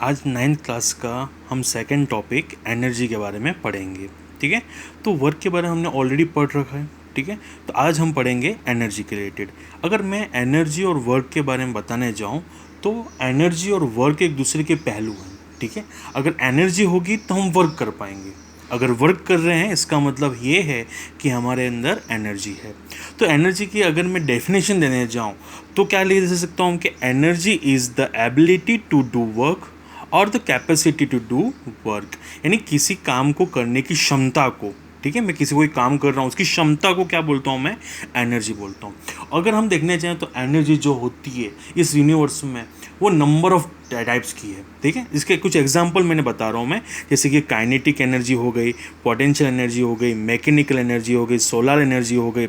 आज 9th class का हम सेकंड टॉपिक एनर्जी के बारे में पढ़ेंगे। ठीक है, तो वर्क के बारे में हमने ऑलरेडी पढ़ रखा है। ठीक है, तो आज हम पढ़ेंगे एनर्जी के रिलेटेड। अगर मैं एनर्जी और वर्क के बारे में बताने जाऊँ तो एनर्जी और वर्क एक दूसरे के पहलू हैं। ठीक है, अगर एनर्जी होगी तो हम वर्क कर पाएंगे, अगर वर्क कर रहे हैं इसका मतलब ये है कि हमारे अंदर एनर्जी है। तो एनर्जी की अगर मैं डेफिनेशन देने जाऊँ तो क्या ले दे सकता हूँ कि energy is the ability to do work और the capacity to do work, यानी किसी काम को करने की क्षमता को। ठीक है, मैं किसी कोई काम कर रहा हूँ उसकी क्षमता को क्या बोलता हूँ, मैं एनर्जी बोलता हूँ। अगर हम देखने जाएँ तो एनर्जी जो होती है इस यूनिवर्स में वो नंबर ऑफ टाइप्स की है। ठीक है, इसके कुछ एग्जांपल मैंने बता रहा हूँ मैं, जैसे कि काइनेटिक एनर्जी हो गई, पोटेंशियल एनर्जी हो गई, मैकेनिकल एनर्जी हो गई, सोलर एनर्जी हो गई,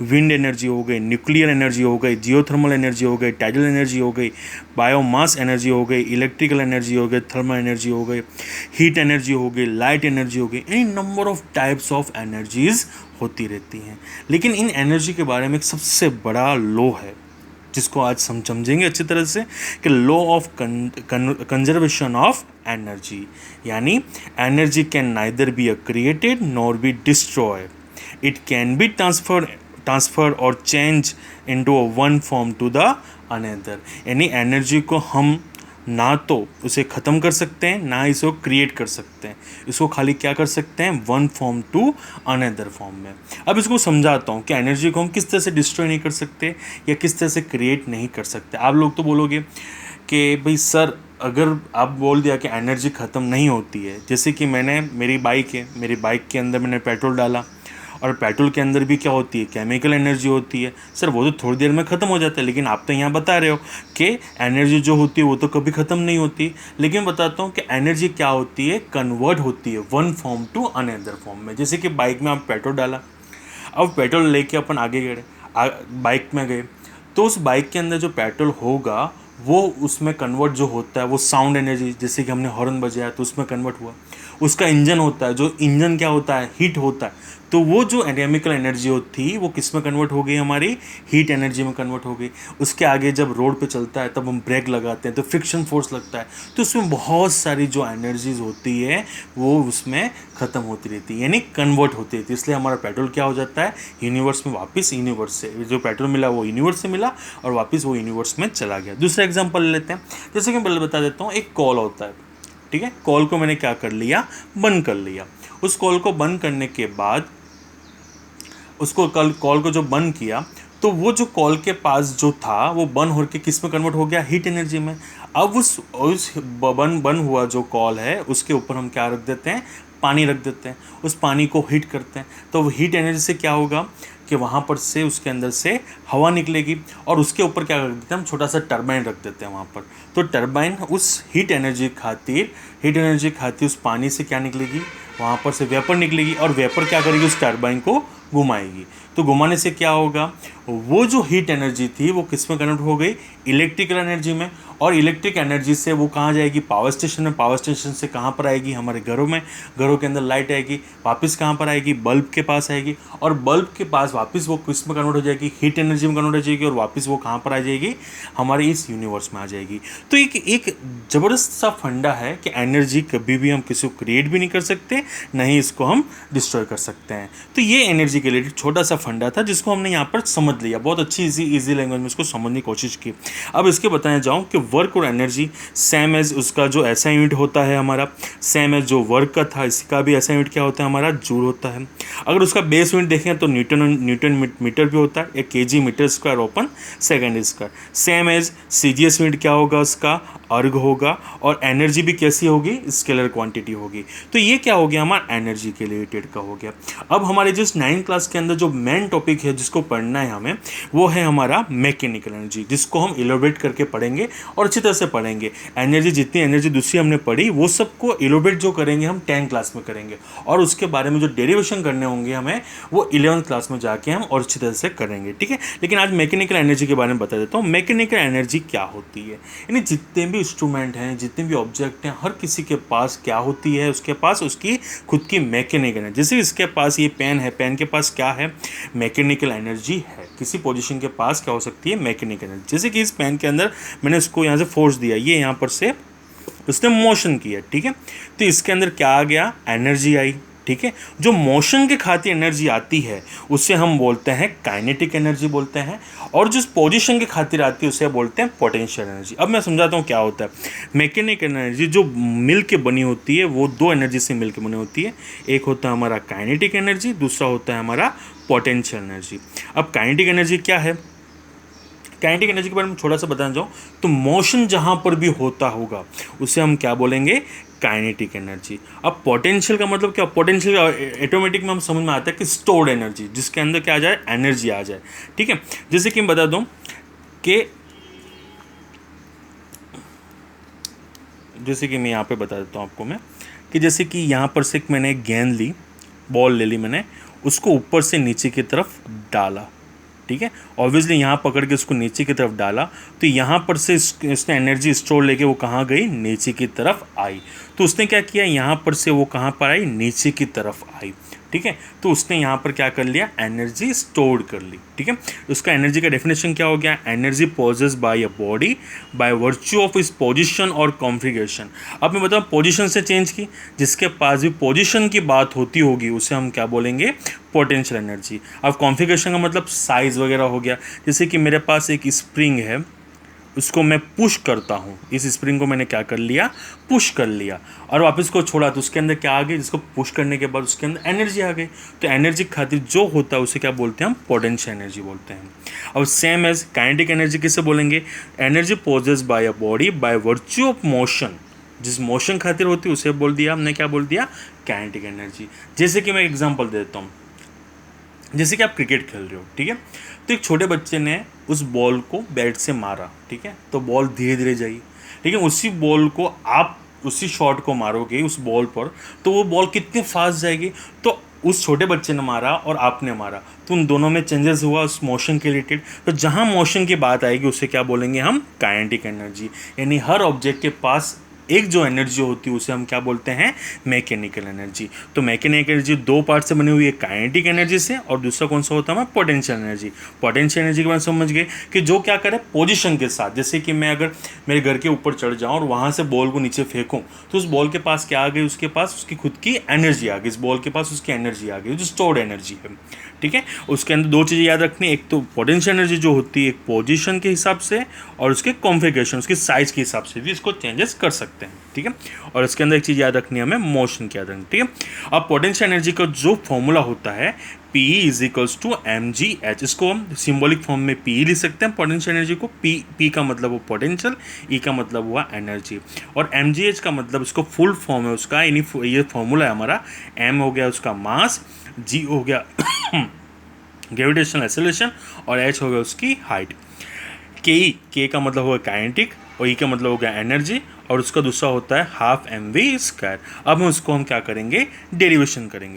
विंड एनर्जी हो गई, न्यूक्लियर एनर्जी हो गई, जियोथर्मल एनर्जी हो गई, टाइडल एनर्जी हो गई, बायोमास एनर्जी हो गई, इलेक्ट्रिकल एनर्जी हो गई, थर्मल एनर्जी हो गई, हीट एनर्जी हो गई, लाइट एनर्जी हो गई। यानी number of types of energies होती रहती हैं। लेकिन इन एनर्जी के बारे में एक सबसे बड़ा लॉ है जिसको आज हम समझेंगे अच्छी तरह से, कि law of conservation of energy, यानी energy can neither be created nor be destroy, it can be transfer और change into one form to the another. यानी एनर्जी को हम ना तो उसे ख़त्म कर सकते हैं ना इसको क्रिएट कर सकते हैं, इसको खाली क्या कर सकते हैं, one form to another form में। अब इसको समझाता हूँ कि एनर्जी को हम किस तरह से डिस्ट्रॉय नहीं कर सकते या किस तरह से क्रिएट नहीं कर सकते। आप लोग तो बोलोगे कि भाई सर, अगर आप बोल दिया कि एनर्जी ख़त्म नहीं होती है, जैसे कि मेरी बाइक है, मेरी बाइक के अंदर मैंने पेट्रोल डाला और पेट्रोल के अंदर भी क्या होती है, केमिकल एनर्जी होती है। सर वो तो थोड़ी देर में ख़त्म हो जाता है, लेकिन आप तो यहाँ बता रहे हो कि एनर्जी जो होती है वो तो कभी ख़त्म नहीं होती। लेकिन बताता हूँ कि एनर्जी क्या होती है, कन्वर्ट होती है one form to another form में। जैसे कि बाइक में आप पेट्रोल डाला, अब पेट्रोल लेके अपन आगे गए, बाइक में गए, तो उस बाइक के अंदर जो पेट्रोल होगा वो उसमें कन्वर्ट जो होता है वो साउंड एनर्जी, जैसे कि हमने हॉर्न बजाया तो उसमें कन्वर्ट हुआ। उसका इंजन होता है, जो इंजन क्या होता है, हीट होता है, तो वो जो केमिकल एनर्जी थी वो किस में कन्वर्ट हो गई, हमारी हीट एनर्जी में कन्वर्ट हो गई। उसके आगे जब रोड पे चलता है तब हम ब्रेक लगाते हैं तो फ्रिक्शन फोर्स लगता है, तो उसमें बहुत सारी जो एनर्जीज होती है वो उसमें ख़त्म होती रहती है, यानी कन्वर्ट होती रहती है। इसलिए हमारा पेट्रोल क्या हो जाता है, यूनिवर्स में वापस, यूनिवर्स से जो पेट्रोल मिला वो यूनिवर्स से मिला और वापस वो यूनिवर्स में चला गया। दूसरा एग्जाम्पल लेते हैं, जैसे कि मैं बता देता हूँ, एक कॉल होता है। ठीक है, कॉल को मैंने क्या कर लिया, बंद कर लिया। उस कॉल को बंद करने के बाद कॉल को जो बंद किया तो वो जो कॉल के पास जो था वो बंद होकर किस में कन्वर्ट हो गया, हीट एनर्जी में। अब उस बंद हुआ जो कॉल है उसके ऊपर हम क्या रख देते हैं, पानी रख देते हैं, उस पानी को हीट करते हैं। तो वो हीट एनर्जी से क्या होगा कि वहाँ पर से उसके अंदर से हवा निकलेगी और उसके ऊपर क्या कर देते हैं, हम छोटा सा टरबाइन रख देते हैं वहाँ पर। तो टरबाइन उस हीट एनर्जी खातिर उस पानी से क्या निकलेगी, वहाँ पर से वेपर निकलेगी और वेपर क्या करेगी, उस टरबाइन को घुमाएगी। तो घुमाने से क्या होगा, वो जो हीट एनर्जी थी वो किस में कन्वर्ट हो गई, इलेक्ट्रिकल एनर्जी में। और इलेक्ट्रिक एनर्जी से वो कहाँ जाएगी, पावर स्टेशन में। पावर स्टेशन से कहाँ पर आएगी, हमारे घरों में, घरों के अंदर लाइट आएगी, वापस कहाँ पर आएगी, बल्ब के पास आएगी, और बल्ब के पास वापस वो किस में कन्वर्ट हो जाएगी, हीट एनर्जी में कन्वर्ट हो जाएगी, और वापस वो कहाँ पर आ जाएगी, हमारे इस यूनिवर्स में आ जाएगी। तो एक ज़बरदस्त सा फंडा है कि एनर्जी कभी भी हम किसी को क्रिएट भी नहीं कर सकते, ना ही इसको हम डिस्ट्रॉय कर सकते हैं। तो ये एनर्जी के लिए छोटा सा फंडा था जिसको हमने यहाँ पर समझ लिया, बहुत अच्छी इजी लैंग्वेज में इसको समझने की कोशिश की। अब इसके बताने जाऊँ कि वर्क और एनर्जी सेम एज उसका जो ऐसा यूनिट होता है हमारा, सेम एज जो वर्क का था इसका भी ऐसा यूनिट क्या होता है, हमारा जूल होता है। अगर उसका बेस यूनिट देखें तो न्यूटन मीटर भी होता है, या KG metre square upon second square. Same as CGS unit क्या होगा, उसका अर्ग होगा, और एनर्जी भी कैसी होगी, स्केलर क्वांटिटी होगी। तो ये क्या हो गया, हमारा एनर्जी के रिलेटेड का हो गया। अब हमारे जिस 9th क्लास के अंदर जो मेन टॉपिक है जिसको पढ़ना है हमें, वो है हमारा मैकेनिकल एनर्जी, जिसको हम इलोबरेट करके पढ़ेंगे और अच्छी तरह से पढ़ेंगे। एनर्जी, जितनी एनर्जी दूसरी हमने पढ़ी वो सबको इलोबरेट जो करेंगे हम 10th क्लास में करेंगे, और उसके बारे में जो डेरिवेशन करने होंगे हमें वो 11th क्लास में जाके हम और अच्छी तरह से करेंगे। ठीक है, लेकिन आज मैकेनिकल एनर्जी के बारे में बता देता हूँ। मैकेनिकल एनर्जी क्या होती है, यानी जितने भी इंस्ट्रूमेंट हैं, जितने भी ऑब्जेक्ट हैं, हर किसी के पास क्या होती है, उसके पास उसकी खुद की मैकेनिकल एनर्जी। जैसे इसके पास ये पेन है, पेन के पास क्या है, मैकेनिकल एनर्जी है। किसी पोजीशन के पास क्या हो सकती है, मैकेनिकल एनर्जी। जैसे कि इस पेन के अंदर मैंने इसको यहाँ से फोर्स दिया, ये यहाँ पर से उसने मोशन किया, ठीक है। तो इसके अंदर क्या आ गया, एनर्जी आई, ठीक है। जो मोशन के खातिर एनर्जी आती है उसे हम बोलते हैं काइनेटिक एनर्जी बोलते हैं, और जिस पोजीशन के खातिर आती है उसे बोलते हैं पोटेंशियल एनर्जी। अब मैं समझाता हूँ क्या होता है। मैकेनिक एनर्जी जो मिल के बनी होती है वो दो एनर्जी से मिल के बनी होती है, एक होता है हमारा काइनेटिक एनर्जी, दूसरा होता है हमारा पोटेंशियल एनर्जी। अब काइनेटिक एनर्जी क्या है, काइनेटिक एनर्जी के बारे में थोड़ा सा बताना चाहूँ तो मोशन जहाँ पर भी होता होगा उसे हम क्या बोलेंगे, काइनेटिक एनर्जी। अब पोटेंशियल का मतलब क्या, पोटेंशियल ऑटोमेटिक में हम समझ में आता है कि स्टोर्ड एनर्जी, जिसके अंदर क्या आ जाए, एनर्जी आ जाए, ठीक है। जैसे कि मैं बता दूं कि जैसे कि मैं यहाँ पे बता देता हूँ आपको मैं, कि जैसे कि यहाँ पर से मैंने एक गेंद ली, बॉल ले ली मैंने, उसको ऊपर से नीचे की तरफ डाला, ठीक है। ऑब्वियसली यहाँ पकड़ के उसको नीचे की तरफ डाला तो यहाँ पर से इसने एनर्जी स्टोर लेके वो कहाँ गई, नीचे की तरफ आई। तो उसने क्या किया, यहाँ पर से वो कहाँ पर आई, नीचे की तरफ आई, ठीक है। तो उसने यहाँ पर क्या कर लिया, एनर्जी स्टोर कर ली, ठीक है। उसका एनर्जी का डेफिनेशन क्या हो गया, energy possessed by a body by virtue of its position और कॉन्फ़िगरेशन। अब मैं बताऊँ पोजीशन से चेंज की, जिसके पास भी पोजीशन की बात होती होगी उसे हम क्या बोलेंगे, पोटेंशियल एनर्जी। अब कॉन्फ़िगरेशन का मतलब साइज़ वगैरह हो गया, जैसे कि मेरे पास एक स्प्रिंग है, उसको मैं पुश करता हूँ, इस स्प्रिंग को मैंने क्या कर लिया, पुश कर लिया, और वापस को छोड़ा तो उसके अंदर क्या आ गई, जिसको पुश करने के बाद उसके अंदर एनर्जी आ गई। तो एनर्जी खातिर जो होता है उसे क्या बोलते हैं, हम पोटेंशियल एनर्जी बोलते हैं। और सेम एज काइनेटिक एनर्जी किसे बोलेंगे, energy possessed by a body by virtue of motion, जिस मोशन खातिर होती है उसे बोल दिया हमने, क्या बोल दिया, काइनेटिक एनर्जी। जैसे कि मैं एग्जांपल देता हूँ, जैसे कि आप क्रिकेट खेल रहे हो, ठीक है। तो एक छोटे बच्चे ने उस बॉल को बैट से मारा, ठीक है, तो बॉल धीरे धीरे जाई, ठीक है। उसी बॉल को आप उसी शॉट को मारोगे उस बॉल पर, तो वो बॉल कितनी फास्ट जाएगी। तो उस छोटे बच्चे ने मारा और आपने मारा, तो उन दोनों में चेंजेस हुआ उस मोशन के रिलेटेड। तो जहाँ मोशन की बात आएगी उसे क्या बोलेंगे हम, काइनेटिक एनर्जी। यानी हर ऑब्जेक्ट के पास एक जो एनर्जी होती है उसे हम क्या बोलते हैं, मैकेनिकल एनर्जी। तो मैकेनिकल एनर्जी दो पार्ट से बनी हुई है, काइनेटिक एनर्जी से, और दूसरा कौन सा होता है, पोटेंशियल एनर्जी। पोटेंशियल एनर्जी के बारे में समझ गए कि जो क्या करे पोजीशन के साथ, जैसे कि मैं अगर मेरे घर के ऊपर चढ़ जाऊँ और वहाँ से बॉल को नीचे फेंकूँ तो उस बॉल के पास क्या आ गई, उसके पास उसकी खुद की एनर्जी आ गई, इस बॉल के पास उसकी एनर्जी आ गई जो स्टोर्ड एनर्जी है, ठीक है। उसके अंदर दो चीज़ें याद रखनी, एक तो पोटेंशियल एनर्जी जो होती है एक पोजीशन के हिसाब से, और उसके कॉन्फ़िगरेशन, उसके साइज के हिसाब से भी इसको चेंजेस कर सकते हैं, ठीक है। और इसके अंदर एक चीज़ याद रखनी है हमें, मोशन की याद रखनी, ठीक है। अब पोटेंशियल एनर्जी का जो फॉर्मूला होता है P is equals to mgh, इसको हम सिंबॉलिक फॉर्म में P लिख सकते हैं पोटेंशियल एनर्जी को। P का मतलब वो पोटेंशियल, E का मतलब हुआ एनर्जी, और mgh का मतलब इसको फुल फॉर्म है उसका, यानी ये फॉर्मूला है हमारा। M हो गया उसका मास, G हो गया ग्रेविटेशनल एक्सेलरेशन, और H हो गया उसकी हाइट। K का मतलब होगा काइनेटिक, और E का मतलब हो गया एनर्जी, और उसका दूसरा होता है हाफ mv स्क्वायर। अब हम उसको हम क्या करेंगे, डेरिवेशन करेंगे।